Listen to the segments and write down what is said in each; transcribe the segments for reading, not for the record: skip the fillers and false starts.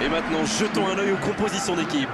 Et maintenant, jetons un œil aux compositions d'équipe.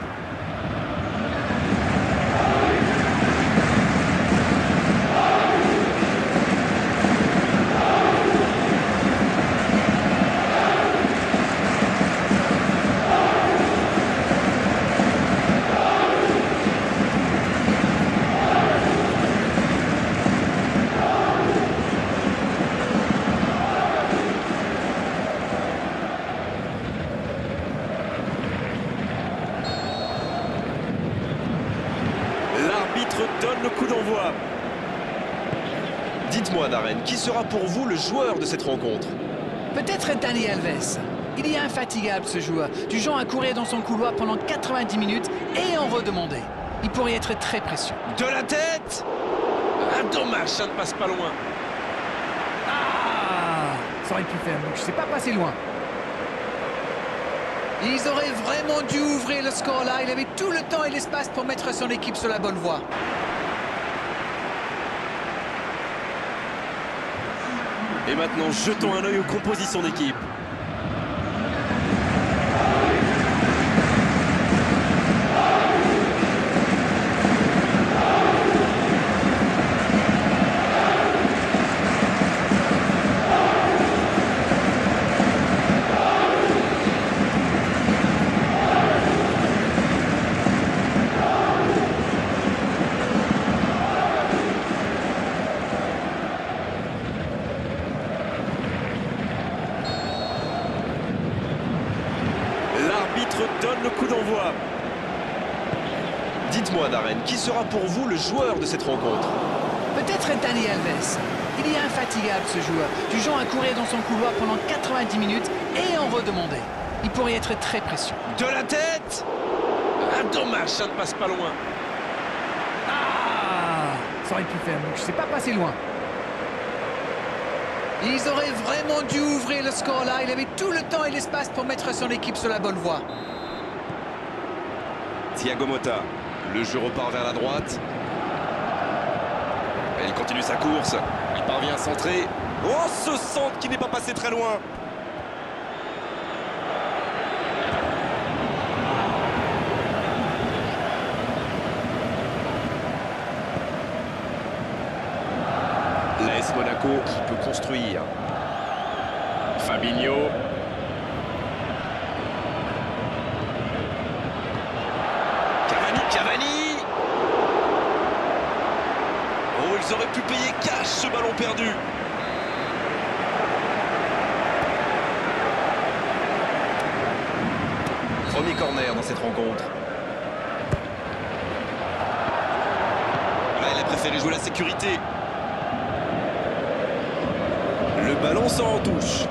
L'arbitre donne le coup d'envoi. Dites-moi, Darren, qui sera pour vous le joueur de cette rencontre? Peut-être Dani Alves. Il est infatigable ce joueur, du genre à courir dans son couloir pendant 90 minutes et en redemander. Il pourrait être très précieux. De la tête! Ah, dommage, ça ne passe pas loin. Ah, ça aurait pu faire, donc je sais pas passer loin. Ils auraient vraiment dû ouvrir le score là. Il avait tout le temps et l'espace pour mettre son équipe sur la bonne voie. Et maintenant, jetons un œil aux compositions d'équipe. L'arbitre donne le coup d'envoi. Dites-moi, Darren, qui sera pour vous le joueur de cette rencontre? Peut-être Dani Alves. Il est infatigable ce joueur, du genre à courir dans son couloir pendant 90 minutes et en redemander. Il pourrait être très précieux. De la tête! Ah, dommage, ça ne passe pas loin. Ah, ça aurait pu faire, donc je sais pas passer loin. Ils auraient vraiment dû ouvrir le score là. Il avait tout le temps et l'espace pour mettre son équipe sur la bonne voie. Thiago Motta, le jeu repart vers la droite. Et il continue sa course. Il parvient à centrer. Oh, ce centre qui n'est pas passé très loin. L'AS Monaco qui peut construire. Fabinho. Cavani. Oh, ils auraient pu payer cash ce ballon perdu. Premier corner dans cette rencontre. Là, il a préféré jouer la sécurité. Le ballon sort en touche.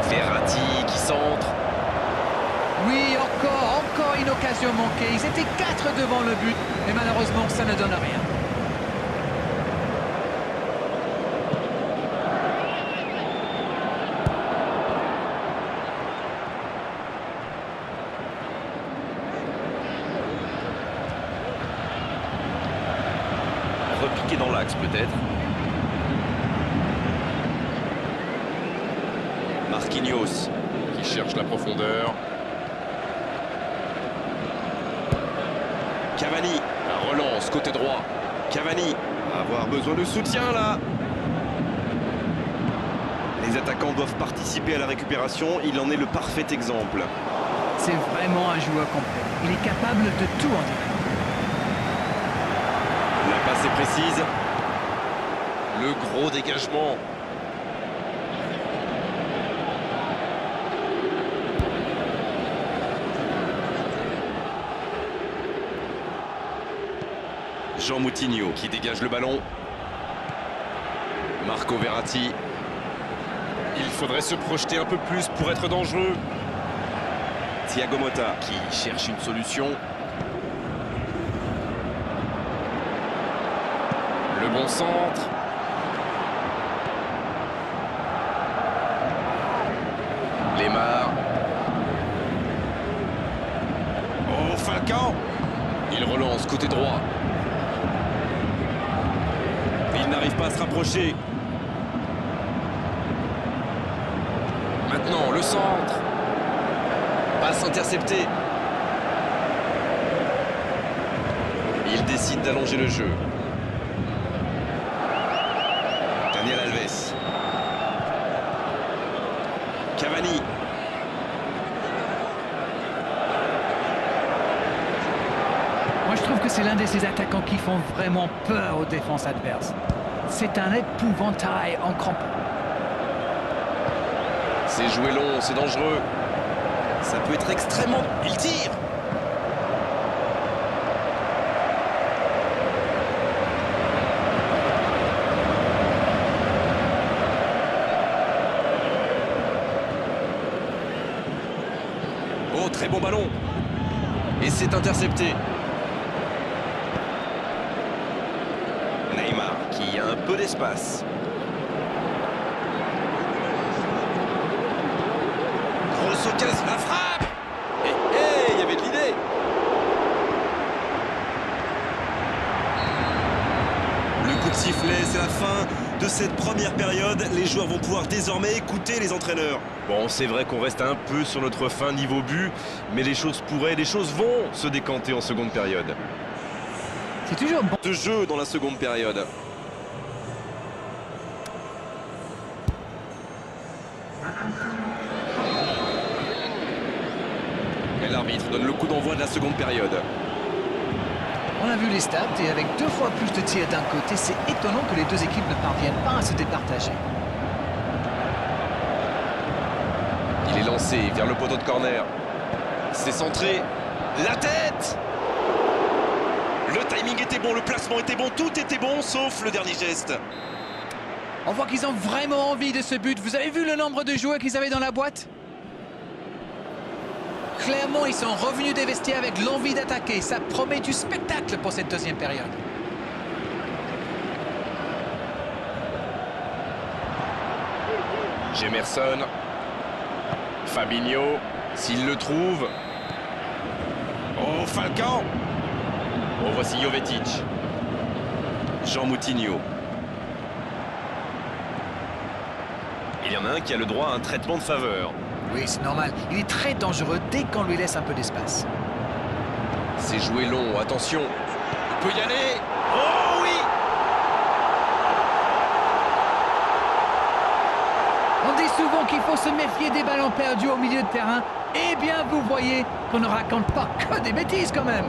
Verratti qui centre. Oui, encore une occasion manquée. Ils étaient 4 devant le but, mais malheureusement, ça ne donne rien. Repiqué dans l'axe peut-être. Marquinhos qui cherche la profondeur. Cavani, la relance côté droit. Cavani va avoir besoin de soutien là. Les attaquants doivent participer à la récupération. Il en est le parfait exemple. C'est vraiment un joueur complet. Il est capable de tout en dire. La passe est précise. Le gros dégagement. Jean Moutinho qui dégage le ballon. Marco Verratti. Il faudrait se projeter un peu plus pour être dangereux. Thiago Motta qui cherche une solution. Le bon centre. Lemar. Oh, Falcao. Il relance côté droit. Il n'arrive pas à se rapprocher. Maintenant, le centre. Passe interceptée. Il décide d'allonger le jeu. Daniel Alves. Cavani. Moi, je trouve que c'est l'un de ces attaquants qui font vraiment peur aux défenses adverses. C'est un épouvantail en crampon. C'est joué long, c'est dangereux. Ça peut être extrêmement... Il tire. Oh, très bon ballon. Et c'est intercepté. Neymar qui a un peu d'espace. Grosse occasion, la frappe. Et il y avait de l'idée. Le coup de sifflet, c'est la fin de cette première période. Les joueurs vont pouvoir désormais écouter les entraîneurs. Bon, c'est vrai qu'on reste un peu sur notre fin niveau but, mais les choses vont se décanter en seconde période. C'est toujours bon. De jeu dans la seconde période. Et l'arbitre donne le coup d'envoi de la seconde période. On a vu les stats et avec 2 fois plus de tirs d'un côté, c'est étonnant que les deux équipes ne parviennent pas à se départager. Il est lancé vers le poteau de corner. C'est centré. La tête! Le timing était bon, le placement était bon, tout était bon, sauf le dernier geste. On voit qu'ils ont vraiment envie de ce but. Vous avez vu le nombre de joueurs qu'ils avaient dans la boîte? Clairement, ils sont revenus des vestiaires avec l'envie d'attaquer. Ça promet du spectacle pour cette deuxième période. Gemerson. Fabinho, s'il le trouve. Oh, Falcao. Oh, voici Jovetic. Jean Moutinho. Il y en a un qui a le droit à un traitement de faveur. Oui, c'est normal. Il est très dangereux dès qu'on lui laisse un peu d'espace. C'est joué long, attention. Il peut y aller. Oh oui! On dit souvent qu'il faut se méfier des ballons perdus au milieu de terrain. Eh bien, vous voyez qu'on ne raconte pas que des bêtises quand même.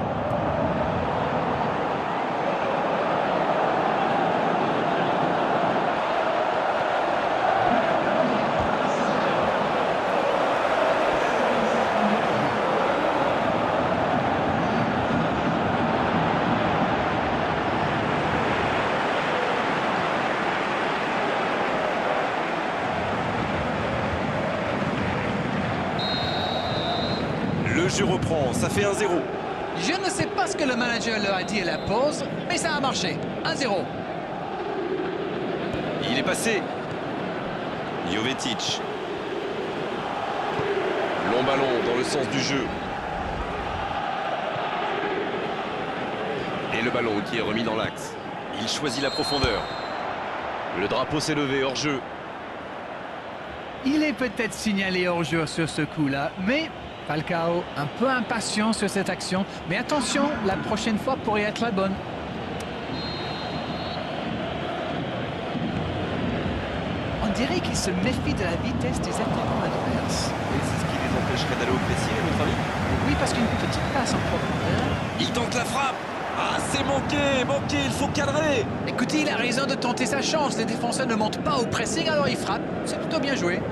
Le jeu reprend, ça fait 1-0. Je ne sais pas ce que le manager leur a dit à la pause, mais ça a marché. 1-0. Il est passé. Jovetic. Long ballon dans le sens du jeu. Et le ballon qui est remis dans l'axe. Il choisit la profondeur. Le drapeau s'est levé hors jeu. Il est peut-être signalé hors jeu sur ce coup-là, mais Falcao un peu impatient sur cette action. Mais attention, la prochaine fois pourrait être la bonne. On dirait qu'il se méfie de la vitesse des attaquants adverses. Et c'est ce qui les empêcherait d'aller au pressing, à votre avis? Oui, parce qu'une petite passe en profondeur. Il tente la frappe. Ah, c'est manqué, il faut cadrer. Écoutez, il a raison de tenter sa chance. Les défenseurs ne montent pas au pressing, alors il frappe. C'est plutôt bien joué.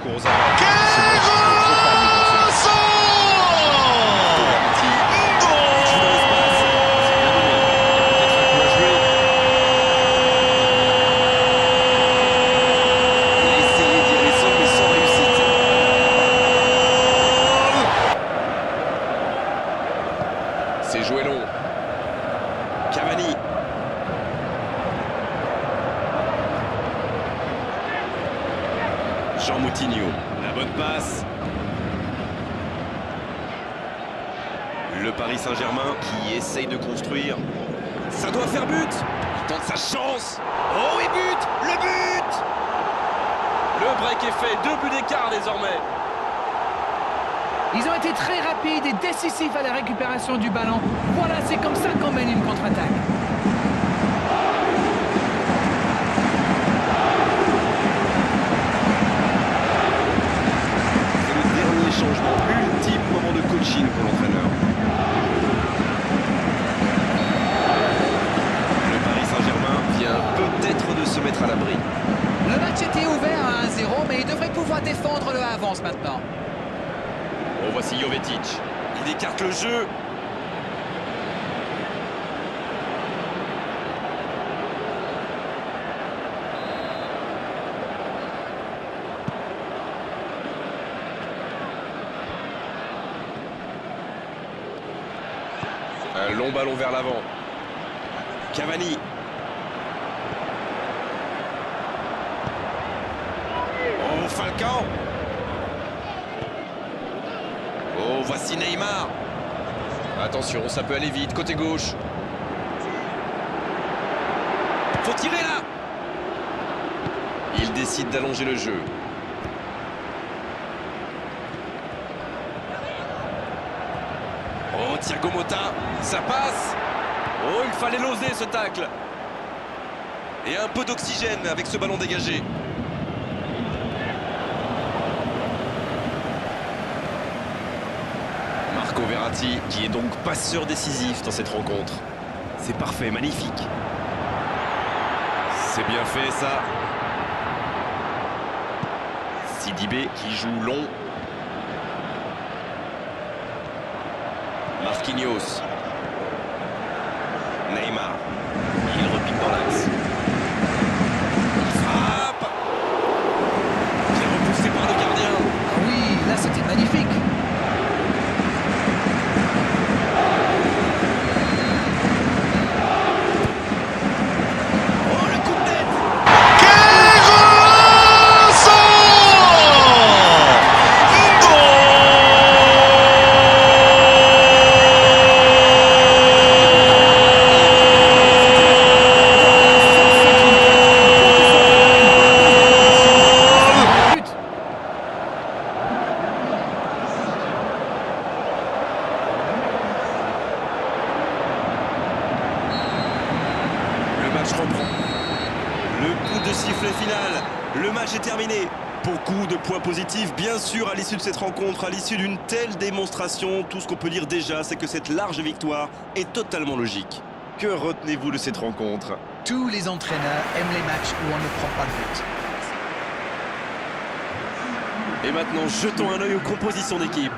Courza. C'est joué long. Cavani. Jean Moutinho. La bonne passe. Le Paris Saint-Germain qui essaye de construire. Ça doit faire but. Il tente sa chance. Oh, et but! Le but! Le break est fait, 2 buts d'écart désormais. Ils ont été très rapides et décisifs à la récupération du ballon. Voilà, c'est comme ça qu'on mène une contre-attaque. C'est le dernier changement, ultime moment de coaching pour l'entraîneur. Le Paris Saint-Germain vient peut-être de se mettre à l'abri. Le match était ouvert à 1-0, mais il devrait pouvoir défendre le avance maintenant. Oh, voici Jovetic. Il écarte le jeu. Un long ballon vers l'avant. Cavani. Oh, Falcao. Oh, voici Neymar. Attention, ça peut aller vite, côté gauche. Faut tirer là. Il décide d'allonger le jeu. Oh, Thiago Motta, ça passe. Oh, il fallait l'oser ce tacle. Et un peu d'oxygène avec ce ballon dégagé. Marco Verratti, qui est donc passeur décisif dans cette rencontre. C'est parfait, magnifique. C'est bien fait ça. Sidibé qui joue long. Marquinhos. Neymar. Il repique dans l'axe. Il frappe. Qui est repoussé par le gardien. Ah oui, là c'était magnifique. Oh, le coup de tête. Le coup de sifflet final, le match est terminé. Beaucoup de points positifs, bien sûr, à l'issue de cette rencontre, à l'issue d'une telle démonstration. Tout ce qu'on peut dire déjà, c'est que cette large victoire est totalement logique. Que retenez-vous de cette rencontre? Tous les entraîneurs aiment les matchs où on ne prend pas de but. Et maintenant, jetons un œil aux compositions d'équipe.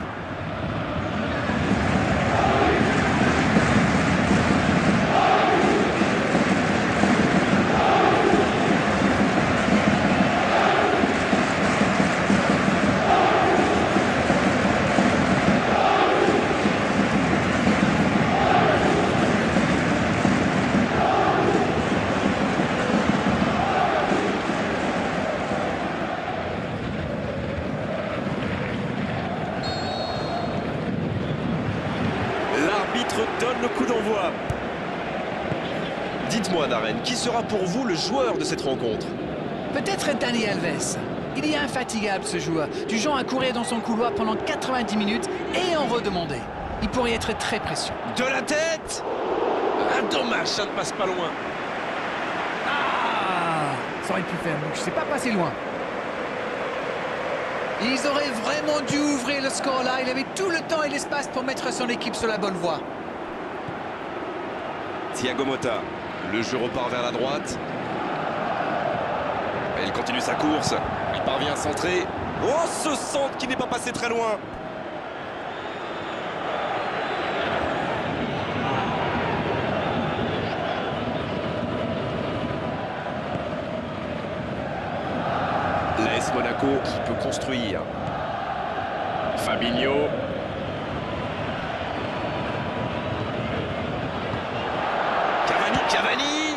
L'arbitre donne le coup d'envoi. Dites-moi, Darren, qui sera pour vous le joueur de cette rencontre? Peut-être Dani Alves. Il est infatigable ce joueur, du genre à courir dans son couloir pendant 90 minutes et en redemander. Il pourrait être très précieux. De la tête. Ah, dommage, ça ne passe pas loin. Ah, ça aurait pu faire, je sais pas passer loin. Ils auraient vraiment dû ouvrir le score là. Il avait tout le temps et l'espace pour mettre son équipe sur la bonne voie. Thiago Motta, le jeu repart vers la droite. Et il continue sa course. Il parvient à centrer. Oh, ce centre qui n'est pas passé très loin. L'AS Monaco qui peut construire. Fabinho. Cavani.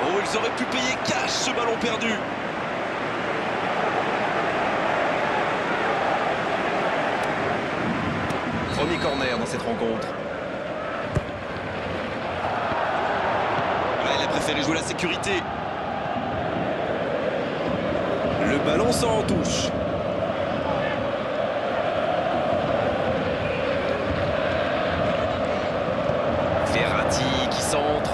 Oh, ils auraient pu payer cash ce ballon perdu. Premier corner dans cette rencontre. préféré jouer la sécurité. Le ballon sort en touche. Verratti qui centre.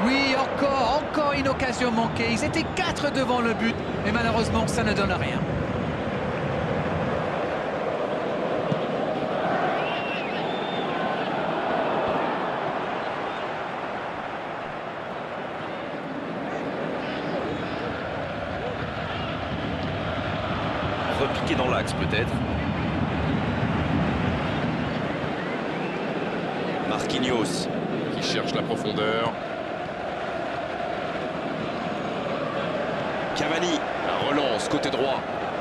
Oui, encore une occasion manquée. Ils étaient 4 devant le but, mais malheureusement, ça ne donne rien. Repiqué dans l'axe peut-être. Marquinhos qui cherche la profondeur. Cavani. La relance côté droit.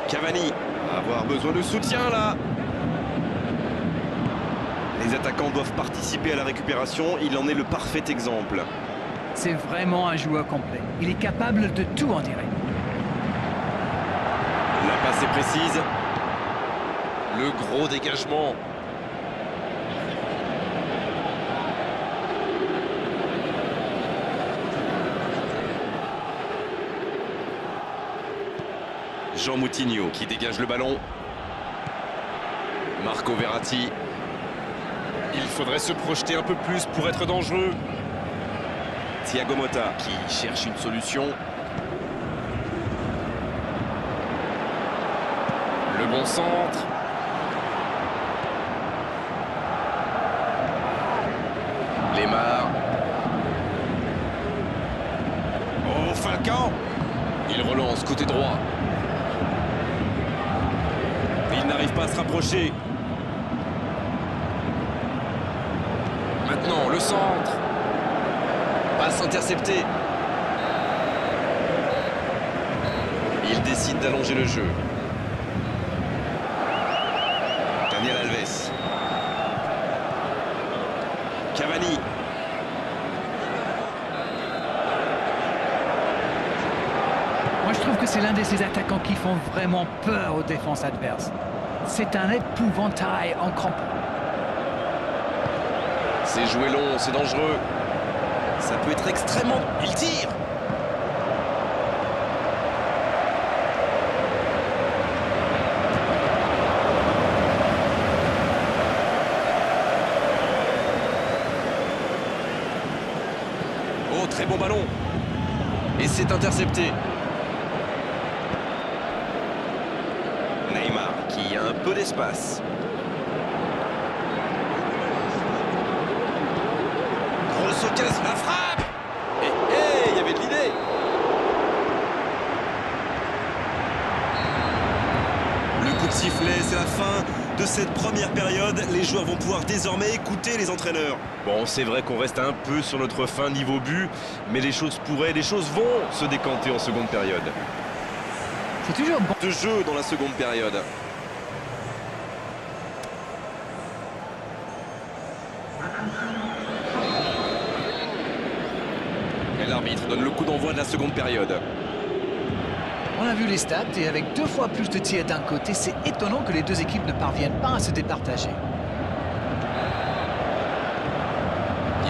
Cavani. Va avoir besoin de soutien là. Les attaquants doivent participer à la récupération. Il en est le parfait exemple. C'est vraiment un joueur complet. Il est capable de tout en tirer. La passe est précise. Le gros dégagement. Jean Moutinho. Qui dégage le ballon. Marco Verratti. Il faudrait se projeter un peu plus pour être dangereux. Thiago Motta. Qui cherche une solution. Le bon centre. Lemar. Oh, Falcao. Il relance côté droit. Il n'arrive pas à se rapprocher. Maintenant, le centre. Passe interceptée. Il décide d'allonger le jeu. Daniel Alves. Cavani. Moi, je trouve que c'est l'un de ces attaquants qui font vraiment peur aux défenses adverses. C'est un épouvantail en crampon. C'est joué long, c'est dangereux. Ça peut être extrêmement... Il tire. Oh, très bon ballon. Et c'est intercepté. Neymar qui a un peu d'espace. Grosse occasion, la frappe. Et il y avait de l'idée. Le coup de sifflet, c'est la fin de cette première période. Les joueurs vont pouvoir désormais écouter les entraîneurs. Bon, c'est vrai qu'on reste un peu sur notre fin niveau but, mais les choses vont se décanter en seconde période. C'est toujours bon. De jeu dans la seconde période. Et l'arbitre donne le coup d'envoi de la seconde période. On a vu les stats et avec 2 fois plus de tirs d'un côté, c'est étonnant que les deux équipes ne parviennent pas à se départager.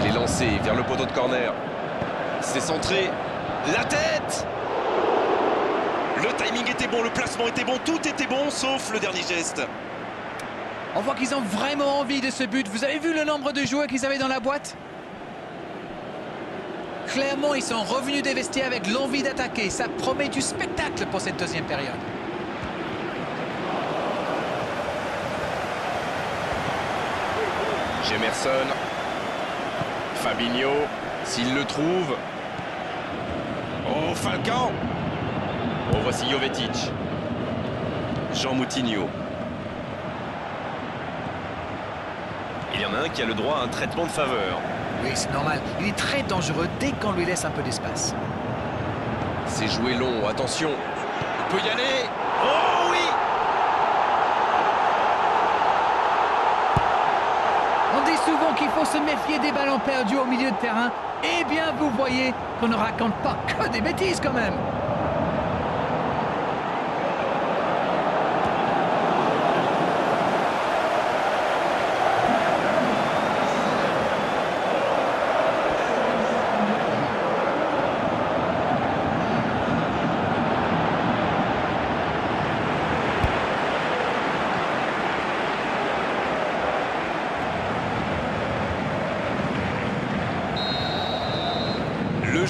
Il est lancé vers le poteau de corner. C'est centré. La tête! Le timing était bon, le placement était bon, tout était bon, sauf le dernier geste. On voit qu'ils ont vraiment envie de ce but. Vous avez vu le nombre de joueurs qu'ils avaient dans la boîte? Clairement, ils sont revenus des vestiaires avec l'envie d'attaquer. Ça promet du spectacle pour cette deuxième période. Gemerson. Fabinho. S'il le trouve. Oh, Falcao. Oh, voici Jovetic. Jean Moutinho. Il y en a un qui a le droit à un traitement de faveur. Oui, c'est normal. Il est très dangereux dès qu'on lui laisse un peu d'espace. C'est joué long, attention. Il peut y aller. Oh oui! On dit souvent qu'il faut se méfier des ballons perdus au milieu de terrain. Eh bien, vous voyez qu'on ne raconte pas que des bêtises quand même.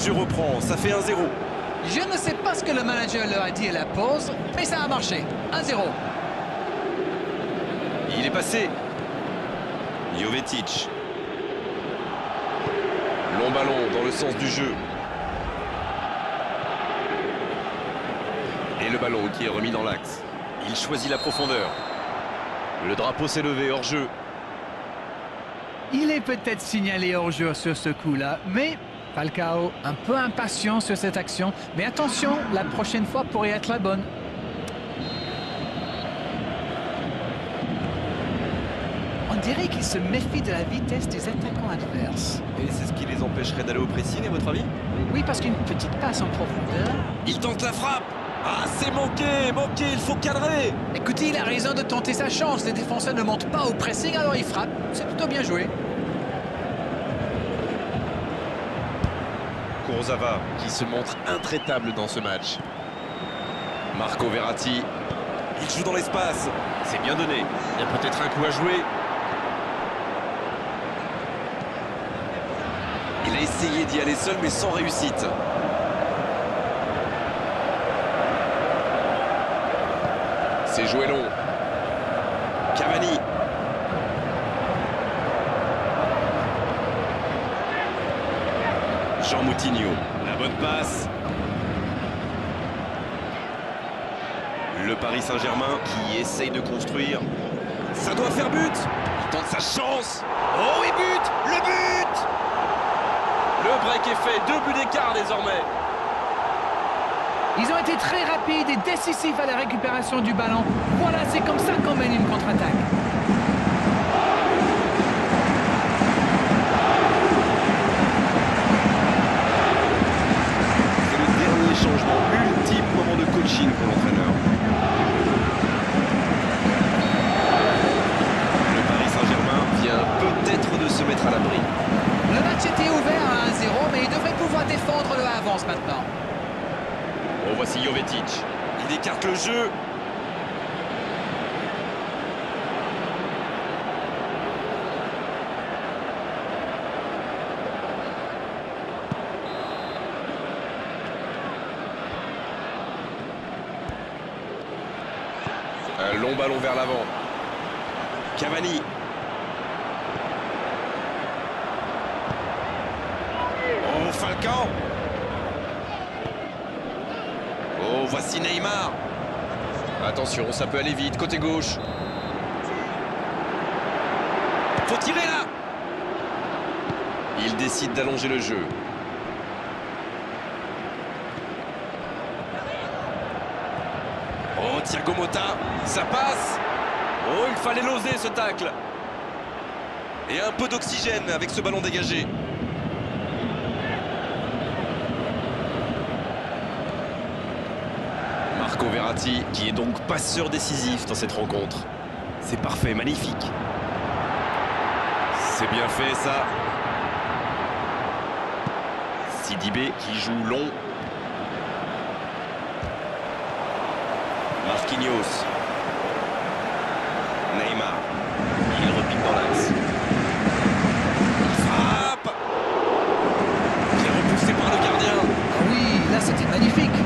jeu reprend, ça fait 1-0. Je ne sais pas ce que le manager leur a dit à la pause, mais ça a marché. 1-0. Il est passé. Jovetic. Long ballon dans le sens du jeu. Et le ballon qui est remis dans l'axe. Il choisit la profondeur. Le drapeau s'est levé hors jeu. Il est peut-être signalé hors-jeu sur ce coup-là, mais Falcao un peu impatient sur cette action. Mais attention, la prochaine fois pourrait être la bonne. On dirait qu'il se méfie de la vitesse des attaquants adverses. Et c'est ce qui les empêcherait d'aller au pressing, à votre avis? Oui, parce qu'une petite passe en profondeur... Il tente la frappe. Ah, c'est manqué, il faut cadrer. Écoutez, il a raison de tenter sa chance. Les défenseurs ne montent pas au pressing, alors il frappe. C'est plutôt bien joué. Kurzawa qui se montre intraitable dans ce match. Marco Verratti. Il joue dans l'espace. C'est bien donné. Il y a peut-être un coup à jouer. Il a essayé d'y aller seul, mais sans réussite. C'est joué long. Cavani. Jean Moutinho. La bonne passe. Le Paris Saint-Germain Qui essaye de construire. Ça doit faire but. Il tente sa chance. Oh, et but. Le but. Le break est fait. 2 buts d'écart désormais. Ils ont été très rapides et décisifs à la récupération du ballon. Voilà, c'est comme ça qu'on mène une contre-attaque. C'est le dernier changement, ultime moment de coaching pour l'entraîneur. Le Paris Saint-Germain vient peut-être de se mettre à l'abri. Le match était ouvert à 1-0, mais il devrait pouvoir défendre le avance maintenant. Oh, voici Jovetic. Il écarte le jeu. Un long ballon vers l'avant. Cavani. Oh, Falcao. Oh, voici Neymar. Attention, ça peut aller vite. Côté gauche. Faut tirer là. Il décide d'allonger le jeu. Oh, Thiago Motta. Ça passe. Oh, il fallait l'oser ce tacle. Et un peu d'oxygène avec ce ballon dégagé. Marco Verratti, qui est donc passeur décisif dans cette rencontre. C'est parfait, magnifique. C'est bien fait ça. Sidibé qui joue long. Marquinhos. Neymar. Il repique dans l'axe. Il frappe. Bien repoussé par le gardien. Ah oui, là c'était magnifique.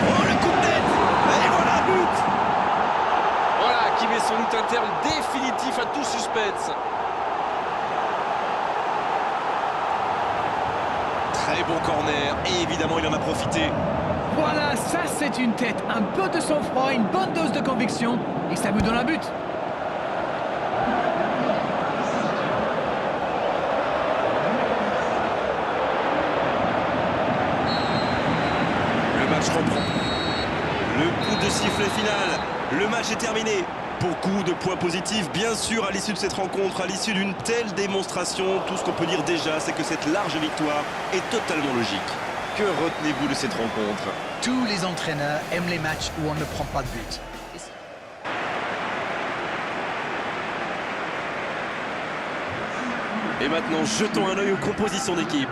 Oh, le coup de tête. Et voilà, but. Voilà, qui met sans doute un terme définitif à tout suspense. Très bon corner. Et évidemment, il en a profité. Voilà, ça c'est une tête. Un peu de sang-froid, une bonne dose de conviction. Et ça vous donne un but. Le match reprend. Le coup de sifflet final. Le match est terminé. Beaucoup de points positifs, bien sûr, à l'issue de cette rencontre, à l'issue d'une telle démonstration. Tout ce qu'on peut dire déjà, c'est que cette large victoire est totalement logique. Que retenez-vous de cette rencontre? Tous les entraîneurs aiment les matchs où on ne prend pas de but. Et maintenant, jetons un œil aux compositions d'équipe.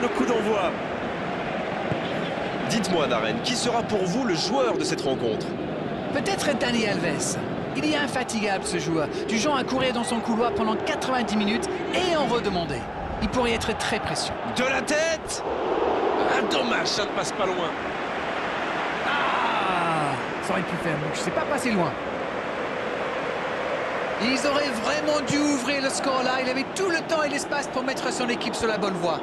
le coup d'envoi. Dites-moi, Darren, qui sera pour vous le joueur de cette rencontre? Peut-être Dani Alves. Il est infatigable ce joueur, du genre à courir dans son couloir pendant 90 minutes et en redemander. Il pourrait être très précieux. De la tête. Ah, dommage, ça ne passe pas loin. Ah, ça aurait pu faire mieux, c'est pas passé loin. Ils auraient vraiment dû ouvrir le score là, il avait tout le temps et l'espace pour mettre son équipe sur la bonne voie.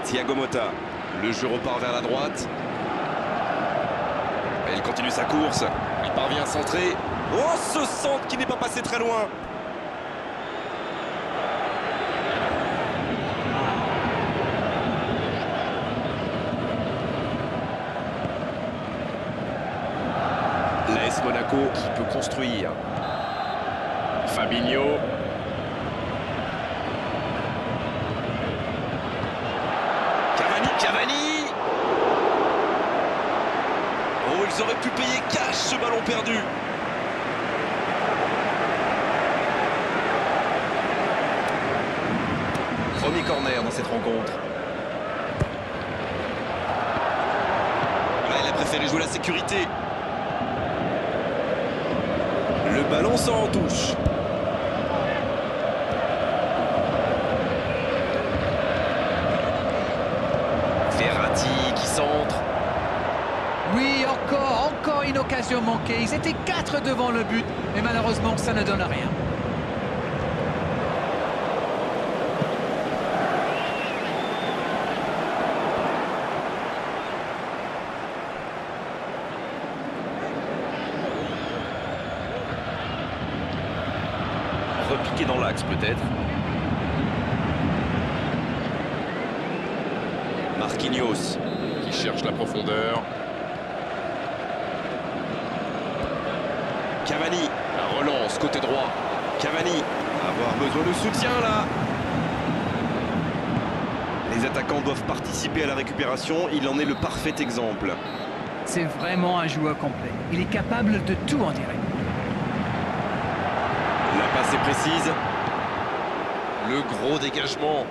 Thiago Motta. Le jeu repart vers la droite. Et il continue sa course. Il parvient à centrer. Oh, ce centre qui n'est pas passé très loin. L'AS Monaco qui peut construire. Fabinho. Cavani. Oh, ils auraient pu payer cash ce ballon perdu. Premier corner dans cette rencontre. Là, il a préféré jouer la sécurité. Le ballon sort en touche. Verratti qui centre. Oui, encore une occasion manquée. Ils étaient 4 devant le but, mais malheureusement, ça ne donne rien. Repiqué dans l'axe peut-être. Marquinhos. Qui cherche la profondeur. Cavani. La relance côté droit. Cavani. Avoir besoin de soutien là. Les attaquants doivent participer à la récupération. Il en est le parfait exemple. C'est vraiment un joueur complet. Il est capable de tout en direct. La passe est précise. Le gros dégagement.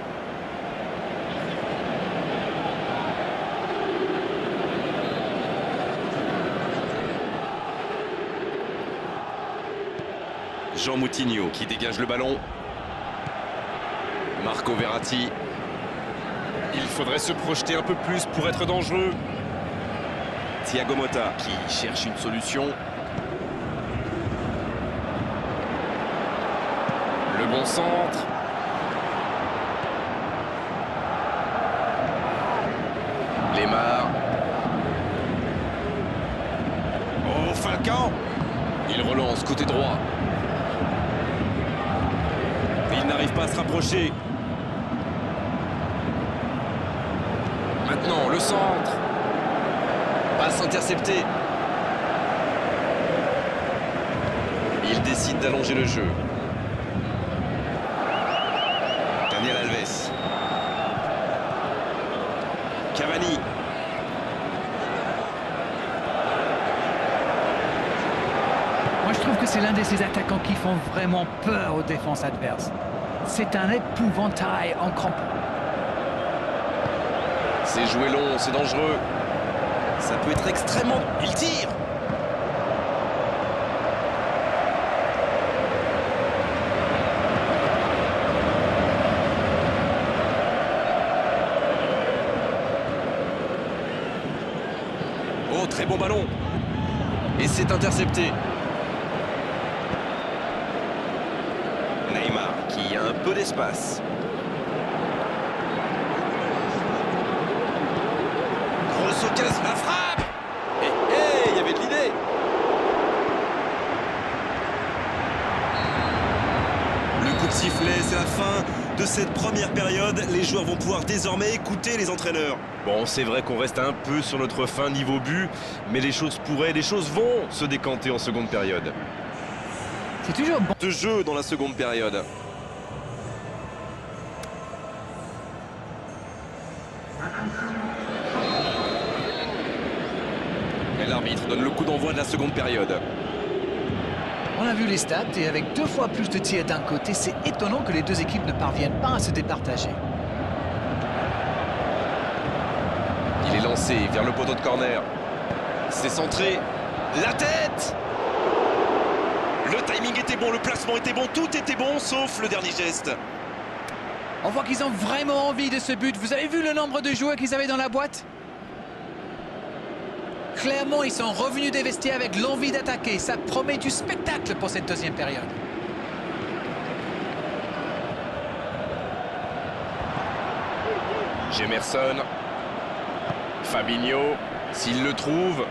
Jean Moutinho. Qui dégage le ballon. Marco Verratti. Il faudrait se projeter un peu plus pour être dangereux. Thiago Motta. Qui cherche une solution. Le bon centre. Lemar. Oh, Falcao. Il relance côté droit. Il n'arrive pas à se rapprocher. Maintenant, le centre. Passe interceptée. Il décide d'allonger le jeu. Daniel Alves. Cavani. Moi, je trouve que c'est l'un de ces attaquants qui font vraiment peur aux défenses adverses. C'est un épouvantail en crampon. C'est joué long, c'est dangereux. Ça peut être extrêmement... Il tire. Oh, très bon ballon. Et c'est intercepté. Neymar qui a un peu d'espace. Grosse occasion, la frappe. Et il y avait de l'idée. Le coup de sifflet, c'est la fin de cette première période. Les joueurs vont pouvoir désormais écouter les entraîneurs. Bon, c'est vrai qu'on reste un peu sur notre fin niveau but, mais les choses vont se décanter en seconde période. C'est toujours bon. De jeu dans la seconde période. Et l'arbitre donne le coup d'envoi de la seconde période. On a vu les stats et avec 2 fois plus de tirs d'un côté, c'est étonnant que les deux équipes ne parviennent pas à se départager. lancé vers le poteau de corner. C'est centré. La tête! Le timing était bon, le placement était bon, tout était bon, sauf le dernier geste. On voit qu'ils ont vraiment envie de ce but. Vous avez vu le nombre de joueurs qu'ils avaient dans la boîte? Clairement, ils sont revenus des vestiaires avec l'envie d'attaquer. Ça promet du spectacle pour cette deuxième période. Jemerson. Fabinho. S'il le trouve.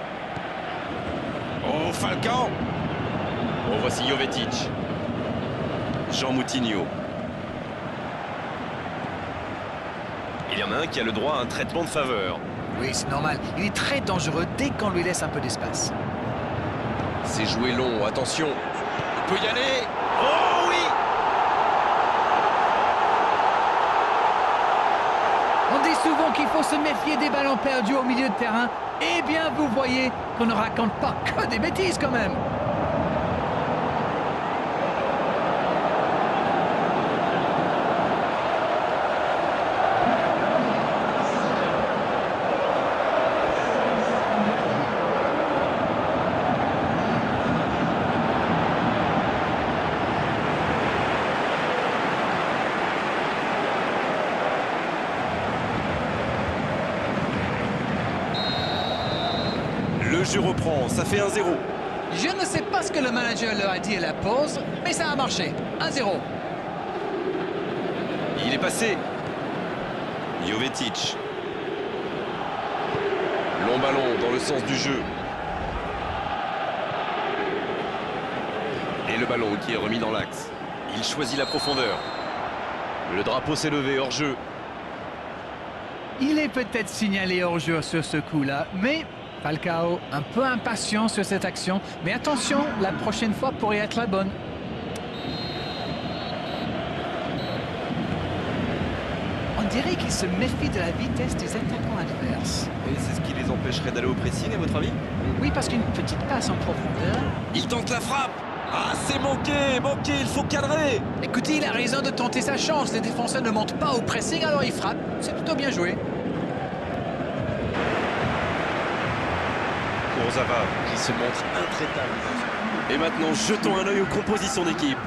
Oh, Falcao. Oh, voici Jovetic. Jean Moutinho. Il y en a un qui a le droit à un traitement de faveur. Oui, c'est normal. Il est très dangereux dès qu'on lui laisse un peu d'espace. C'est joué long, attention. Il peut y aller. Oh oui! On dit souvent qu'il faut se méfier des ballons perdus au milieu de terrain. Eh bien, vous voyez qu'on ne raconte pas que des bêtises quand même. Le jeu reprend, ça fait 1-0. Je ne sais pas ce que le manager leur a dit à la pause, mais ça a marché. 1-0. Il est passé. Jovetic. Long ballon dans le sens du jeu. Et le ballon qui est remis dans l'axe. Il choisit la profondeur. Le drapeau s'est levé hors jeu. Il est peut-être signalé hors-jeu sur ce coup-là, mais Falcao un peu impatient sur cette action. Mais attention, la prochaine fois pourrait être la bonne. On dirait qu'il se méfie de la vitesse des attaquants adverses. Et c'est ce qui les empêcherait d'aller au pressing, à votre avis? Oui, parce qu'une petite passe en profondeur. Il tente la frappe. Ah, c'est manqué, il faut cadrer. Écoutez, il a raison de tenter sa chance. Les défenseurs ne montent pas au pressing, alors il frappe. C'est plutôt bien joué. Kurzawa qui se montre intraitable. Et maintenant, jetons un œil aux compositions d'équipe.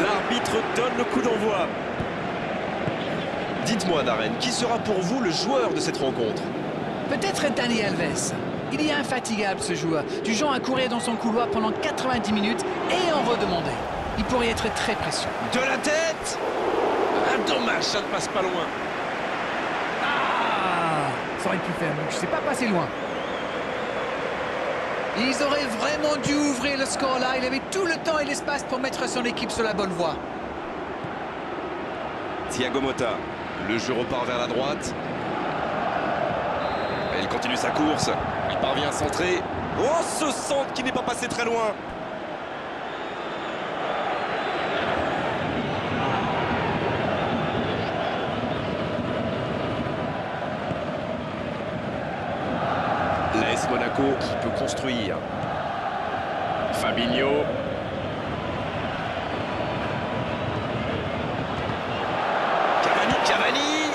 L'arbitre donne le coup d'envoi. Dites-moi, Darren, qui sera pour vous le joueur de cette rencontre? Peut-être Dani Alves. Il est infatigable ce joueur, du genre à courir dans son couloir pendant 90 minutes et en redemander. Il pourrait être très précieux. De la tête! Ah, dommage, ça ne passe pas loin. Ah, ça aurait pu faire, donc je sais pas passer loin. Ils auraient vraiment dû ouvrir le score là. Il avait tout le temps et l'espace pour mettre son équipe sur la bonne voie. Thiago Motta. Le jeu repart vers la droite. Et il continue sa course. Il parvient à centrer. Oh, ce centre qui n'est pas passé très loin. L'AS Monaco qui peut construire. Fabinho. Cavani.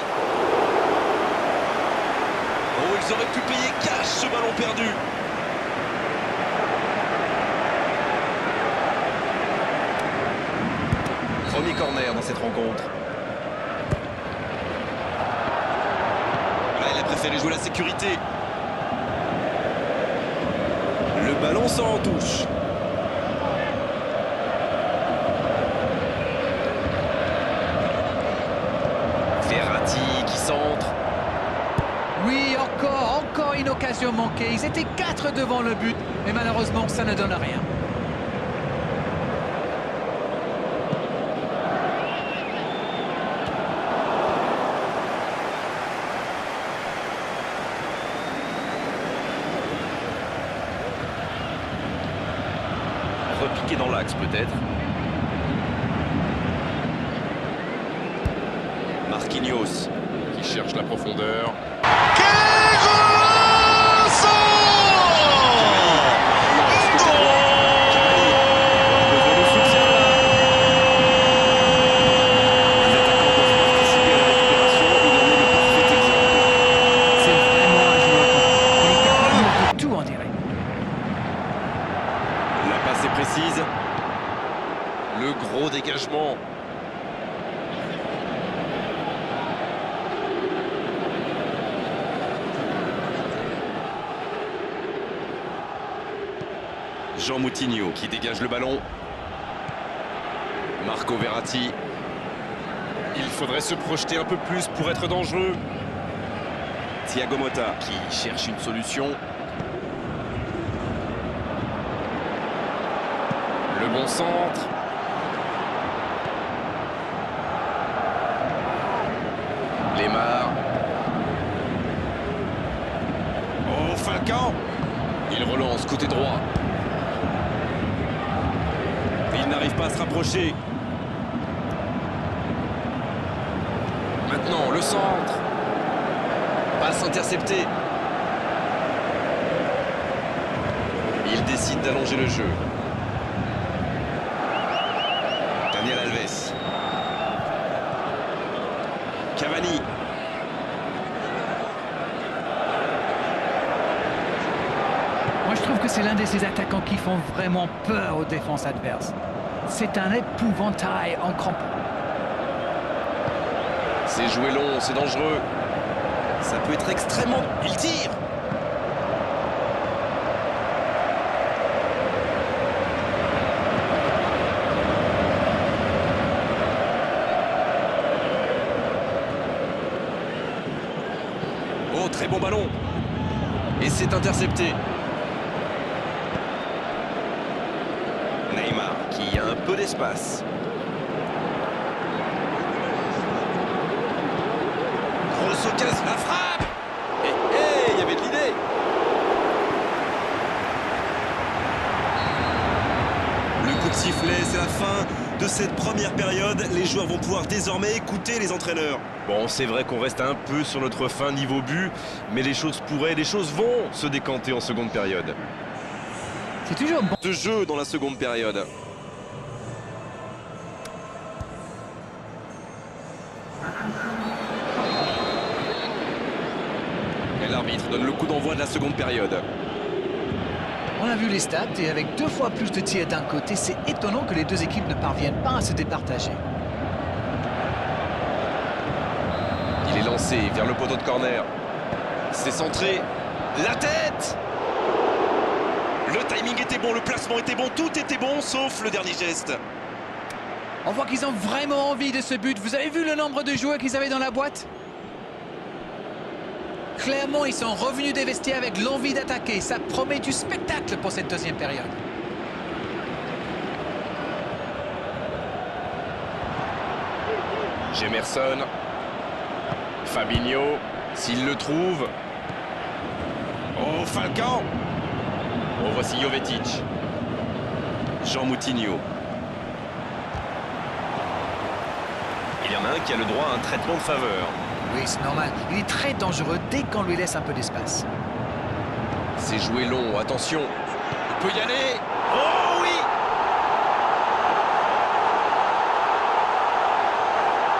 Oh, ils auraient pu payer cash ce ballon perdu. Premier corner dans cette rencontre. Là, il a préféré jouer la sécurité. Le ballon sort en touche. Verratti qui centre. Oui, encore une occasion manquée. Ils étaient 4 devant le but, mais malheureusement, ça ne donne rien. piqué dans l'axe peut-être. Marquinhos qui cherche la profondeur. Précise. Le gros dégagement. Jean Moutinho qui dégage le ballon. Marco Verratti. Il faudrait se projeter un peu plus pour être dangereux. Thiago Motta qui cherche une solution. Le bon centre. Lemar. Oh, Falcao. Il relance côté droit. Il n'arrive pas à se rapprocher. Maintenant, le centre. Passe interceptée. Il décide d'allonger le jeu. Daniel Alves. Cavani. Moi, je trouve que c'est l'un de ces attaquants qui font vraiment peur aux défenses adverses. C'est un épouvantail en crampons. C'est joué long, c'est dangereux. Ça peut être extrêmement... Il tire. Oh, très bon ballon. Et c'est intercepté. Neymar qui a un peu d'espace. Grosse occasion, la frappe. Il y avait de l'idée. Le coup de sifflet, c'est la fin de cette première période. Les joueurs vont pouvoir désormais écouter les entraîneurs. Bon, c'est vrai qu'on reste un peu sur notre fin niveau but, mais les choses vont se décanter en seconde période. C'est toujours bon. De jeu dans la seconde période. Et l'arbitre donne le coup d'envoi de la seconde période. On a vu les stats et avec 2 fois plus de tirs d'un côté, c'est étonnant que les deux équipes ne parviennent pas à se départager. Il est lancé vers le poteau de corner. C'est centré. La tête! Le timing était bon, le placement était bon, tout était bon, sauf le dernier geste. On voit qu'ils ont vraiment envie de ce but. Vous avez vu le nombre de joueurs qu'ils avaient dans la boîte? Clairement, ils sont revenus des vestiaires avec l'envie d'attaquer. Ça promet du spectacle pour cette deuxième période. Gemerson. Fabinho. S'il le trouve. Oh, Falcao. Oh, voici Jovetic. Jean Moutinho. Il y en a un qui a le droit à un traitement de faveur. Oui, c'est normal. Il est très dangereux dès qu'on lui laisse un peu d'espace. C'est joué long, attention. Il peut y aller. Oh oui!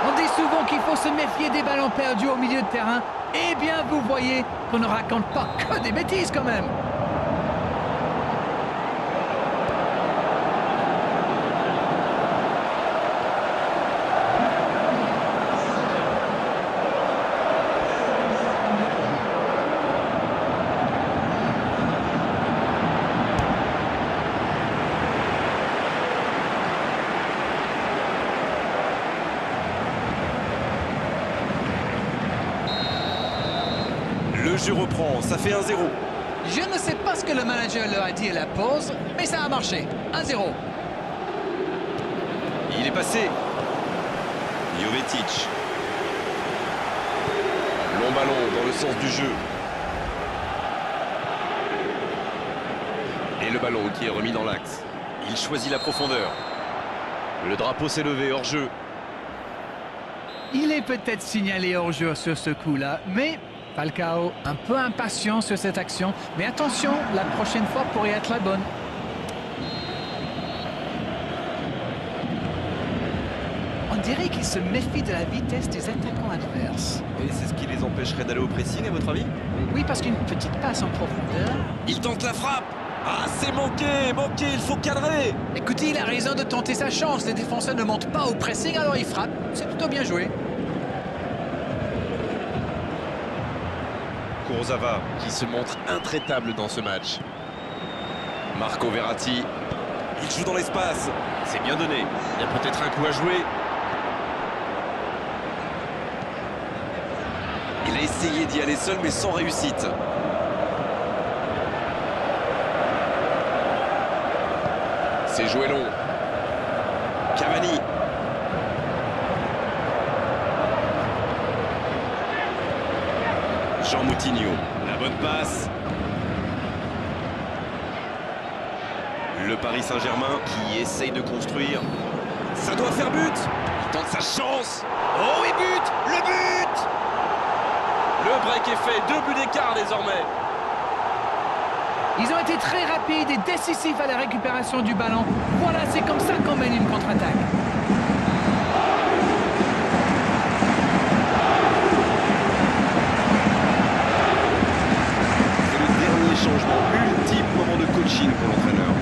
On dit souvent qu'il faut se méfier des ballons perdus au milieu de terrain. Eh bien, vous voyez qu'on ne raconte pas que des bêtises quand même. Le jeu reprend, ça fait 1-0. Je ne sais pas ce que le manager leur a dit à la pause, mais ça a marché. 1-0. Il est passé. Jovetic. Long ballon dans le sens du jeu. Et le ballon qui est remis dans l'axe. Il choisit la profondeur. Le drapeau s'est levé hors jeu. Il est peut-être signalé hors-jeu sur ce coup-là, mais Falcao un peu impatient sur cette action. Mais attention, la prochaine fois pourrait être la bonne. On dirait qu'il se méfie de la vitesse des attaquants adverses. Et c'est ce qui les empêcherait d'aller au pressing, à votre avis? Oui, parce qu'une petite passe en profondeur... Il tente la frappe. Ah, c'est manqué, il faut cadrer. Écoutez, il a raison de tenter sa chance. Les défenseurs ne montent pas au pressing, alors il frappe. C'est plutôt bien joué. Kurzawa qui se montre intraitable dans ce match. Marco Verratti. Il joue dans l'espace. C'est bien donné. Il y a peut-être un coup à jouer. Il a essayé d'y aller seul, mais sans réussite. C'est joué long. Cavani. Jean Moutinho. La bonne passe. Le Paris Saint-Germain Qui essaye de construire. Ça doit faire but. Il tente sa chance. Oh, il bute. Le but. Le break est fait. 2 buts d'écart désormais. Ils ont été très rapides et décisifs à la récupération du ballon. Voilà, c'est comme ça qu'on mène une contre-attaque. C'est le dernier changement, ultime moment de coaching pour l'entraîneur.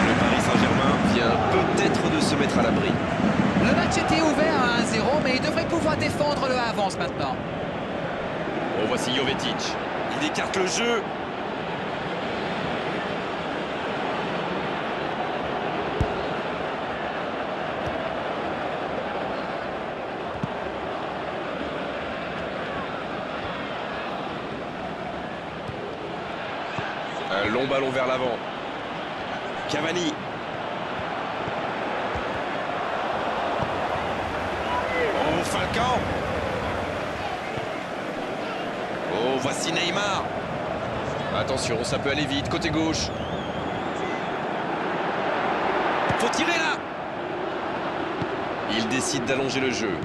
Le Paris Saint-Germain vient peut-être de se mettre à l'abri. Le match était ouvert à 1-0, mais il devrait pouvoir défendre le avance maintenant. Oh, voici Jovetic. Il écarte le jeu. Un long ballon vers l'avant. Cavani. Oh, Falcao. Oh, voici Neymar. Attention, ça peut aller vite. Côté gauche. Faut tirer là. Il décide d'allonger le jeu.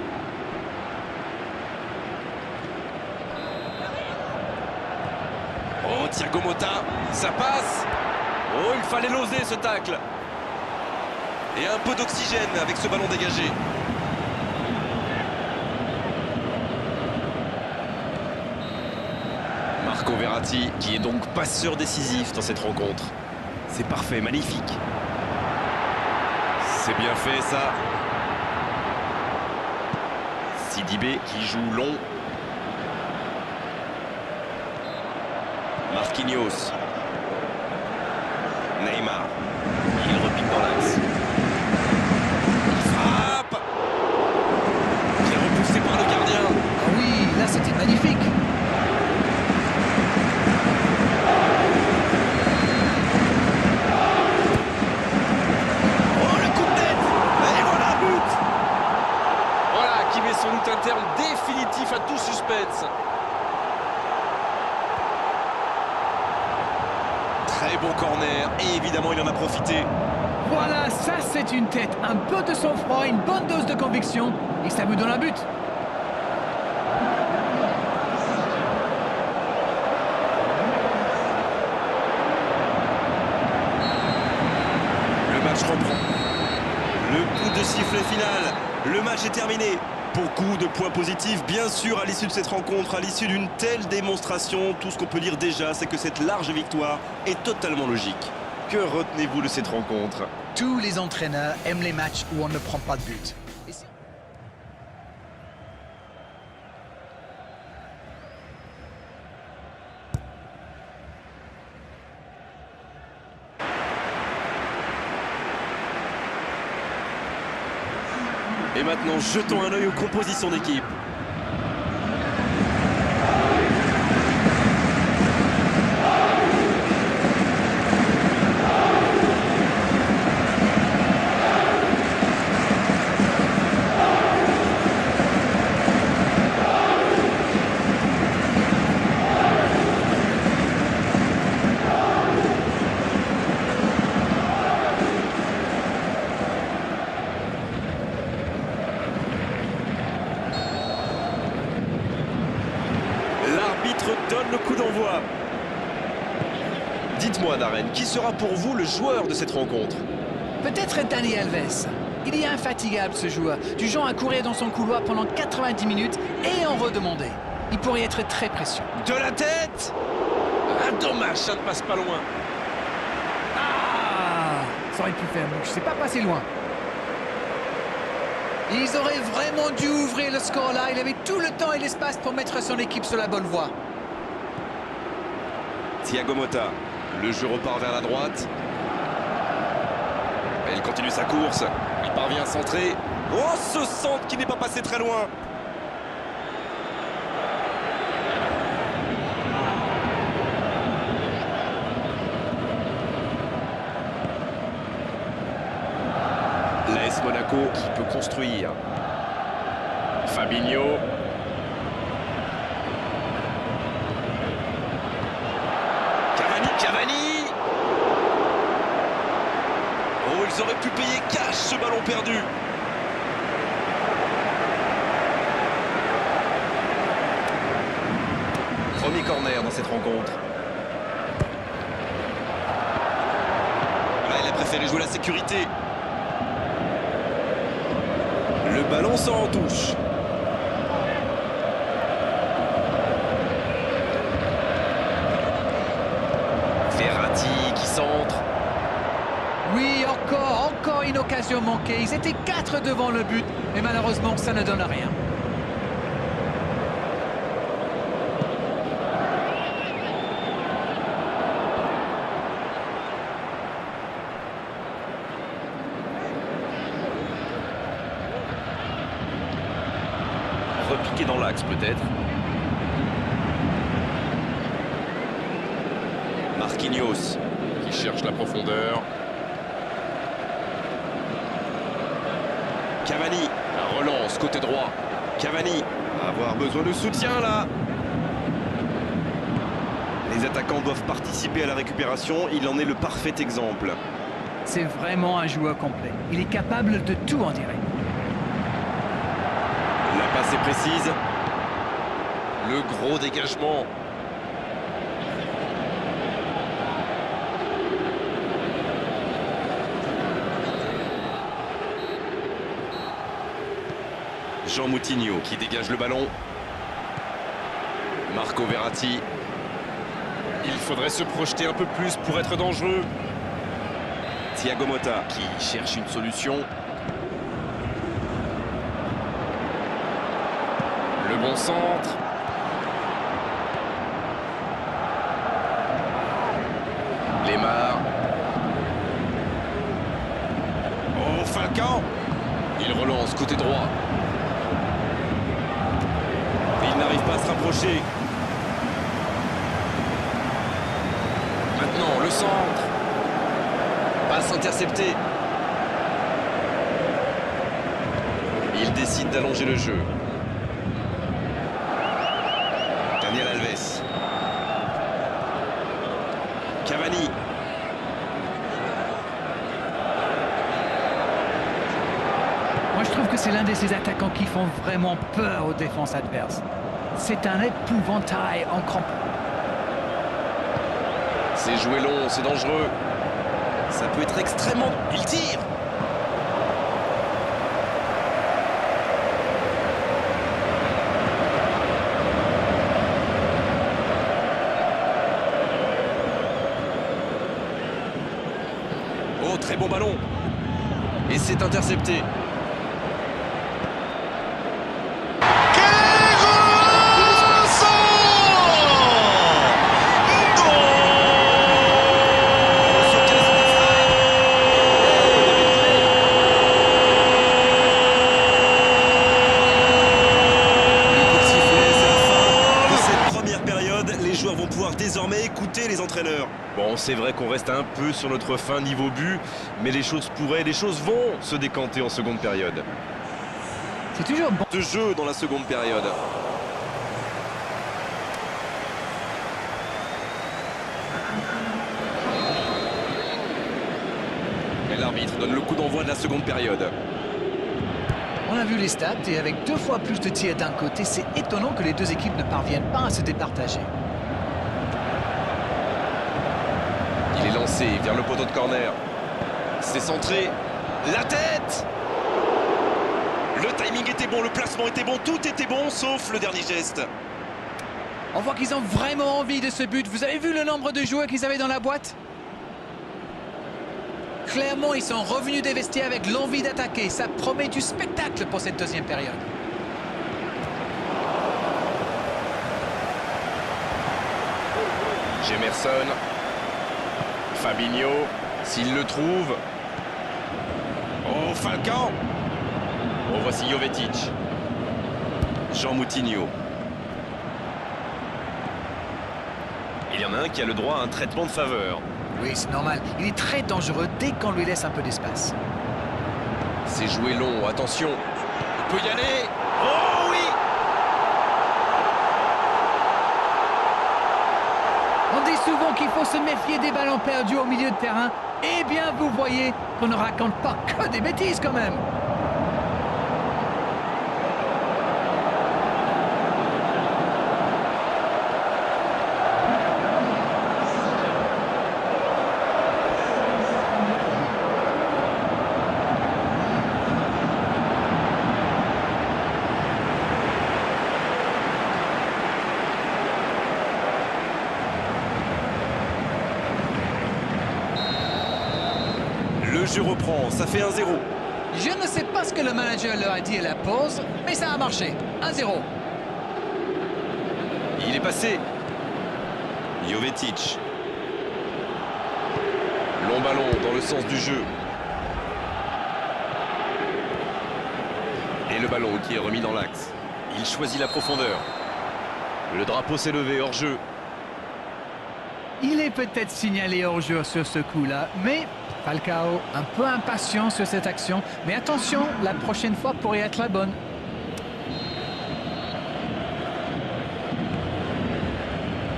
Oh, Thiago Motta. Ça passe. Oh, il fallait l'oser ce tacle. Et un peu d'oxygène avec ce ballon dégagé. Marco Verratti qui est donc passeur décisif dans cette rencontre. C'est parfait, magnifique. C'est bien fait ça. Sidibé qui joue long. Marquinhos. Neymar. Il repique dans l'axe. Il frappe. Qui est repoussé par le gardien. Ah oui, là c'était magnifique. Oh, le coup de tête. Et voilà, but. Voilà qui met sans doute un terme définitif à tout suspense. Très bon corner. Et évidemment, il en a profité. Voilà, ça c'est une tête. Un peu de sang-froid, une bonne dose de conviction. Et ça vous donne un but. Le match reprend. Le coup de sifflet final. Le match est terminé. Beaucoup de points positifs, bien sûr, à l'issue de cette rencontre, à l'issue d'une telle démonstration. Tout ce qu'on peut dire déjà, c'est que cette large victoire est totalement logique. Que retenez-vous de cette rencontre? Tous les entraîneurs aiment les matchs où on ne prend pas de but. Et maintenant, jetons un œil aux compositions d'équipe. le coup d'envoi. Dites-moi, Darren, qui sera pour vous le joueur de cette rencontre? Peut-être Dani Alves. Il est infatigable ce joueur, du genre à courir dans son couloir pendant 90 minutes et en redemander. Il pourrait être très précieux. De la tête! Ah, dommage, ça ne passe pas loin. Ah, ça aurait pu faire mieux, c'est pas passé loin. Ils auraient vraiment dû ouvrir le score là, il avait tout le temps et l'espace pour mettre son équipe sur la bonne voie. Thiago Motta. Le jeu repart vers la droite. Elle continue sa course. Il parvient à centrer. Oh, ce centre qui n'est pas passé très loin. L'AS Monaco qui peut construire. Fabinho. Cavani. Oh, ils auraient pu payer cash ce ballon perdu. Premier corner dans cette rencontre. Là, il a préféré jouer la sécurité. Le ballon sort en touche. Verratti qui centre. Oui, encore une occasion manquée. Ils étaient 4 devant le but, mais malheureusement, ça ne donne rien. Repiqué dans l'axe peut-être. Marquinhos. Qui cherche la profondeur. Cavani. La relance côté droit. Cavani. Avoir besoin de soutien là. Les attaquants doivent participer à la récupération. Il en est le parfait exemple. C'est vraiment un joueur complet. Il est capable de tout en tirer. La passe est précise. Le gros dégagement. Jean Moutinho. Qui dégage le ballon. Marco Verratti. Il faudrait se projeter un peu plus pour être dangereux. Thiago Motta. Qui cherche une solution. Le bon centre. Lemar. Oh, Falcao. Il relance côté droit. Il n'arrive pas à se rapprocher. Maintenant, le centre. Passe interceptée. Il décide d'allonger le jeu. Daniel Alves. Cavani. Moi, je trouve que c'est l'un de ces attaquants qui font vraiment peur aux défenses adverses. C'est un épouvantail en crampon. C'est joué long, c'est dangereux. Ça peut être extrêmement... Il tire. Oh, très bon ballon. Et c'est intercepté. Désormais écouter les entraîneurs. Bon, c'est vrai qu'on reste un peu sur notre fin niveau but, mais les choses vont se décanter en seconde période. C'est toujours bon de jeu dans la seconde période. Et l'arbitre donne le coup d'envoi de la seconde période. On a vu les stats et avec 2 fois plus de tirs d'un côté, c'est étonnant que les deux équipes ne parviennent pas à se départager. lancé vers le poteau de corner. C'est centré. La tête! Le timing était bon, le placement était bon, tout était bon, sauf le dernier geste. On voit qu'ils ont vraiment envie de ce but. Vous avez vu le nombre de joueurs qu'ils avaient dans la boîte? Clairement, ils sont revenus des vestiaires avec l'envie d'attaquer. Ça promet du spectacle pour cette deuxième période. Gemerson. Fabinho. S'il le trouve. Oh, Falcao. Oh, voici Jovetic. Jean Moutinho. Il y en a un qui a le droit à un traitement de faveur. Oui, c'est normal. Il est très dangereux dès qu'on lui laisse un peu d'espace. C'est joué long, attention. Il peut y aller. Oh oui! On dit souvent qu'il faut se méfier des ballons perdus au milieu de terrain. Eh bien, vous voyez qu'on ne raconte pas que des bêtises quand même. Le jeu reprend, ça fait 1-0. Je ne sais pas ce que le manager leur a dit à la pause, mais ça a marché. 1-0. Il est passé. Jovetic. Long ballon dans le sens du jeu. Et le ballon qui est remis dans l'axe. Il choisit la profondeur. Le drapeau s'est levé hors jeu. Il est peut-être signalé hors-jeu sur ce coup-là, mais Falcao un peu impatient sur cette action. Mais attention, la prochaine fois pourrait être la bonne.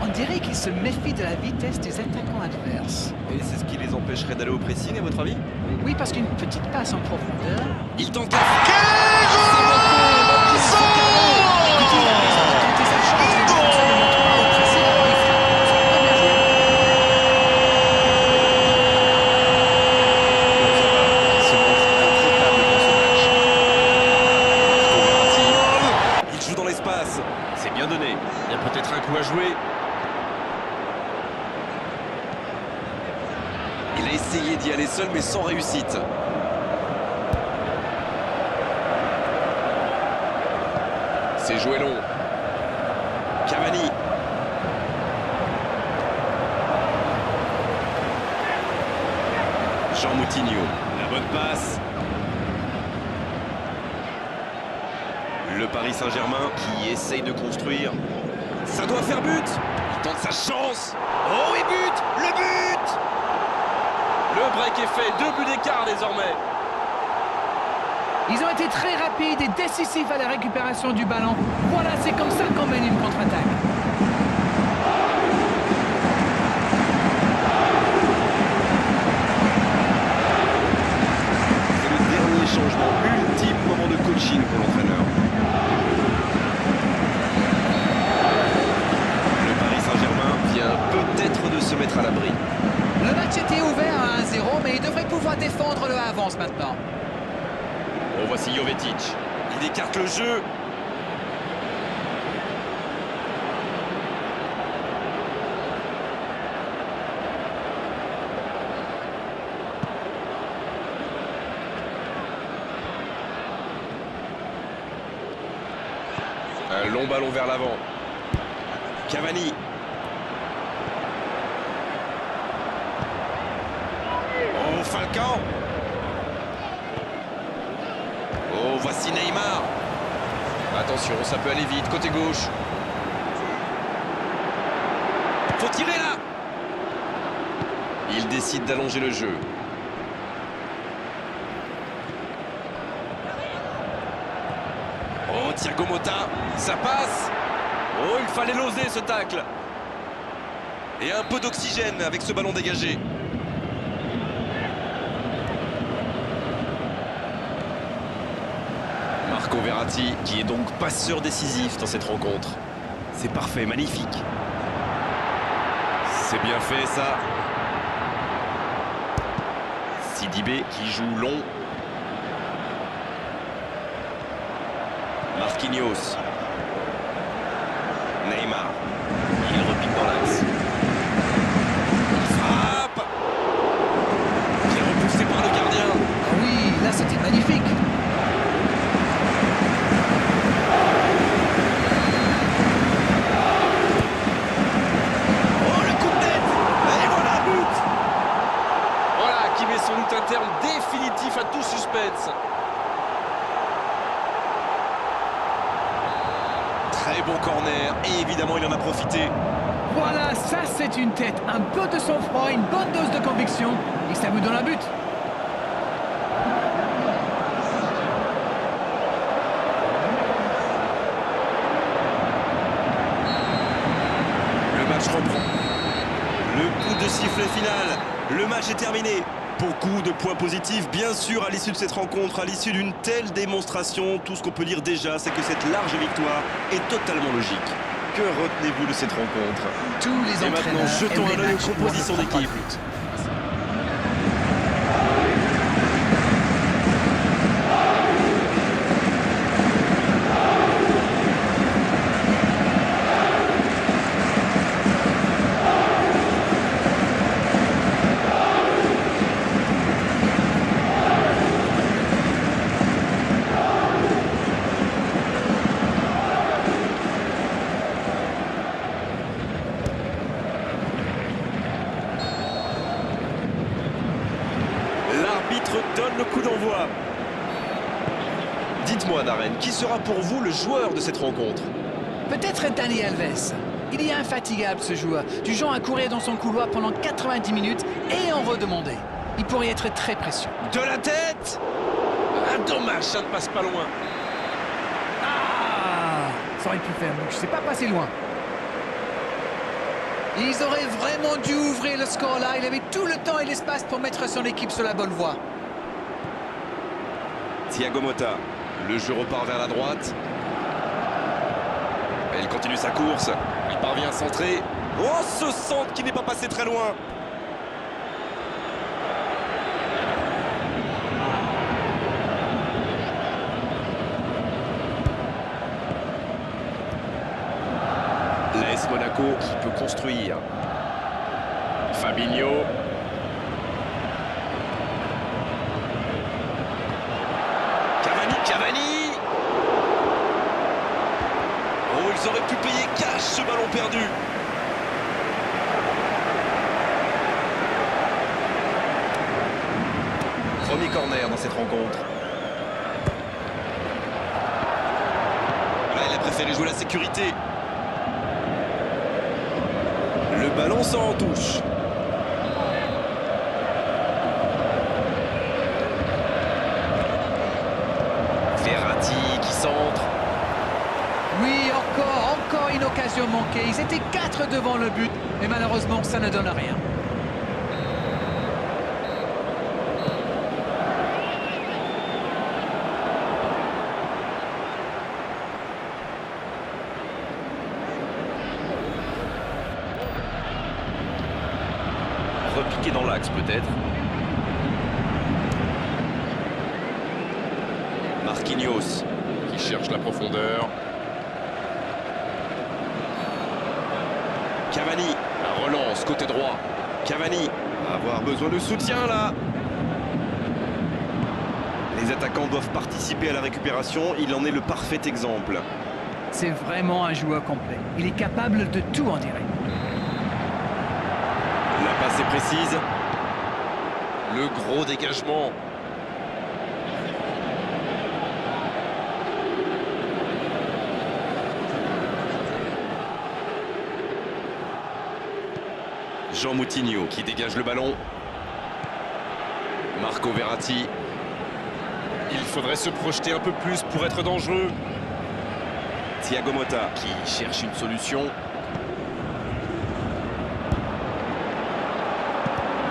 On dirait qu'il se méfie de la vitesse des attaquants adverses. Et c'est ce qui les empêcherait d'aller au pressing, à votre avis? Oui, parce qu'une petite passe en profondeur... Il tente la... Écoutez, il a raison de tenter sa chance. Les défenseurs ne montrent pas au pressing, alors il frappe. C'est pas bien joué. Il joue dans l'espace. C'est bien donné. Il y a peut-être un coup à jouer. Il a essayé d'y aller seul, mais sans réussite. C'est joué long. Cavani. Jean Moutinho. La bonne passe. Le Paris Saint-Germain. Qui essaye de construire. Ça doit faire but. Il tente sa chance. Oh, et but! Le but! Le break est fait. 2 buts d'écart désormais. Ils ont été très rapides et décisifs à la récupération du ballon. Voilà, c'est comme ça qu'on mène une contre-attaque. C'est le dernier changement, ultime moment de coaching pour l'entraîneur. Le Paris Saint-Germain vient peut-être de se mettre à l'abri. Le match était ouvert à 1-0, mais il devrait pouvoir défendre le avance maintenant. Oh, voici Jovetic. Il écarte le jeu. Un long ballon vers l'avant. Cavani. Oh, Falcao. Oh, voici Neymar. Attention, ça peut aller vite. Côté gauche. Faut tirer là. Il décide d'allonger le jeu. Oh, Thiago Motta. Ça passe. Oh, il fallait l'oser ce tacle. Et un peu d'oxygène avec ce ballon dégagé. Marco Verratti, qui est donc passeur décisif dans cette rencontre. C'est parfait, magnifique. C'est bien fait ça. Sidibé qui joue long. Marquinhos. Neymar. Il repique dans l'axe. Il frappe. Qui est repoussé par le gardien. Ah oui, là c'était magnifique. Oh, le coup de tête. Et voilà, but. Voilà qui met sans doute un terme définitif à tout suspense. Très bon corner et évidemment il en a profité. Voilà, ça c'est une tête, un peu de sang-froid, une bonne dose de conviction, et ça vous donne un but. Le match reprend. Le coup de sifflet final. Le match est terminé. Beaucoup de points positifs, bien sûr, à l'issue de cette rencontre, à l'issue d'une telle démonstration. Tout ce qu'on peut dire déjà, c'est que cette large victoire est totalement logique. Que retenez-vous de cette rencontre? Tous les Et maintenant, entraîneurs jetons aiment un les œil aux matchs où on compositions ne prend pas d'équipe. de but. L'arbitre donne le coup d'envoi. Dites-moi, Darren, qui sera pour vous le joueur de cette rencontre? Peut-être Dani Alves. Il est infatigable ce joueur, du genre à courir dans son couloir pendant 90 minutes et en redemander. Il pourrait être très précieux. De la tête. Ah, dommage, ça ne passe pas loin. Ah, ça aurait pu faire, donc je sais pas passer loin. Ils auraient vraiment dû ouvrir le score là, il avait tout le temps et l'espace pour mettre son équipe sur la bonne voie. Thiago Motta. Le jeu repart vers la droite. Et il continue sa course. Il parvient à centrer. Oh, ce centre qui n'est pas passé très loin. L'AS Monaco qui peut construire. Fabinho. Cavani. Oh, ils auraient pu payer cash ce ballon perdu. Premier corner dans cette rencontre. Là, il a préféré jouer la sécurité. Le ballon sort en touche. Verratti qui centre. Oui, encore une occasion manquée. Ils étaient 4 devant le but, mais malheureusement, ça ne donne rien. Repiqué dans l'axe peut-être. Marquinhos qui cherche la profondeur. Cavani. La relance côté droit. Cavani va avoir besoin de soutien là. Les attaquants doivent participer à la récupération. Il en est le parfait exemple. C'est vraiment un joueur complet. Il est capable de tout en direct. La passe est précise. Le gros dégagement. Jean Moutinho. Qui dégage le ballon. Marco Verratti. Il faudrait se projeter un peu plus pour être dangereux. Thiago Motta. Qui cherche une solution.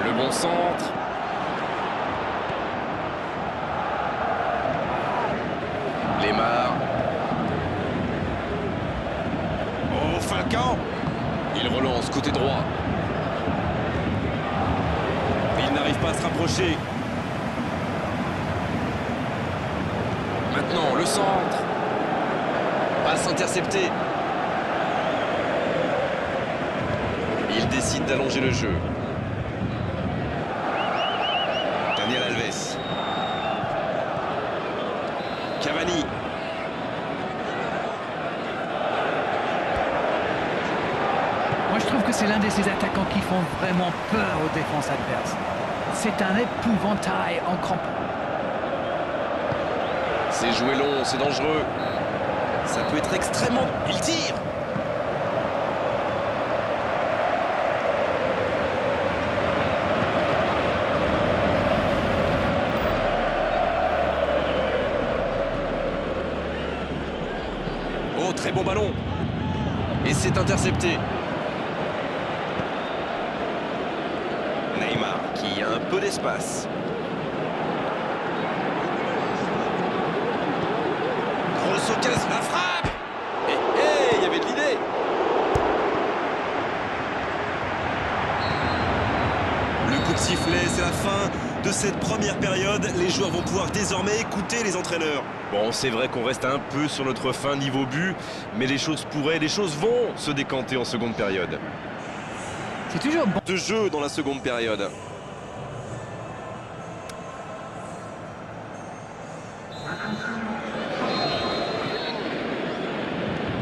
Le bon centre. Lemar. Oh, Falcao. Il relance côté droit. Il n'arrive pas à se rapprocher. Maintenant, le centre. Passe interceptée. Il décide d'allonger le jeu. Daniel Alves. Cavani. Moi, je trouve que c'est l'un de ces attaquants qui font vraiment peur aux défenses adverses. C'est un épouvantail en crampon. C'est joué long, c'est dangereux. Ça peut être extrêmement... Il tire. Oh, très bon ballon. Et c'est intercepté. Neymar qui a un peu d'espace. Grosse occasion, la frappe. Il y avait de l'idée. Le coup de sifflet, c'est la fin de cette première période. Les joueurs vont pouvoir désormais écouter les entraîneurs. Bon, c'est vrai qu'on reste un peu sur notre fin niveau but, mais les choses vont se décanter en seconde période. C'est toujours bon. De jeu dans la seconde période.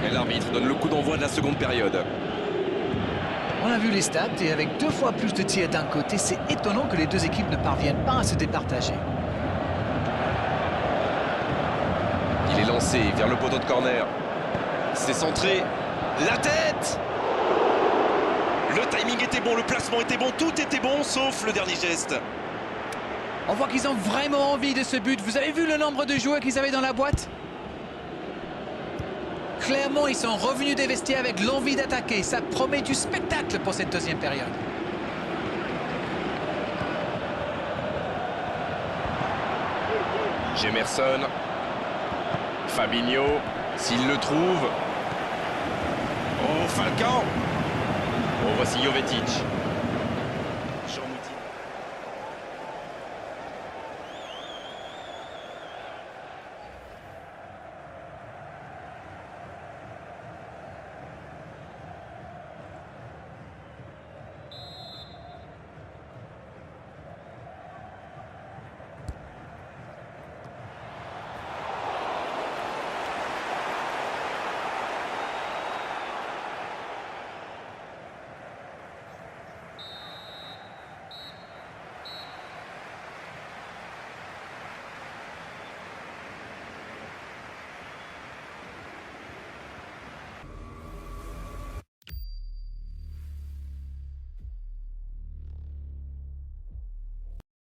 Et l'arbitre donne le coup d'envoi de la seconde période. On a vu les stats et avec 2 fois plus de tirs d'un côté, c'est étonnant que les deux équipes ne parviennent pas à se départager. Il est lancé vers le poteau de corner. C'est centré. La tête! Le timing était bon, le placement était bon, tout était bon, sauf le dernier geste. On voit qu'ils ont vraiment envie de ce but. Vous avez vu le nombre de joueurs qu'ils avaient dans la boîte? Clairement, ils sont revenus des vestiaires avec l'envie d'attaquer. Ça promet du spectacle pour cette deuxième période. Gemerson. Fabinho. S'il le trouve. Oh, Falcao. Oh, voici Jovetic.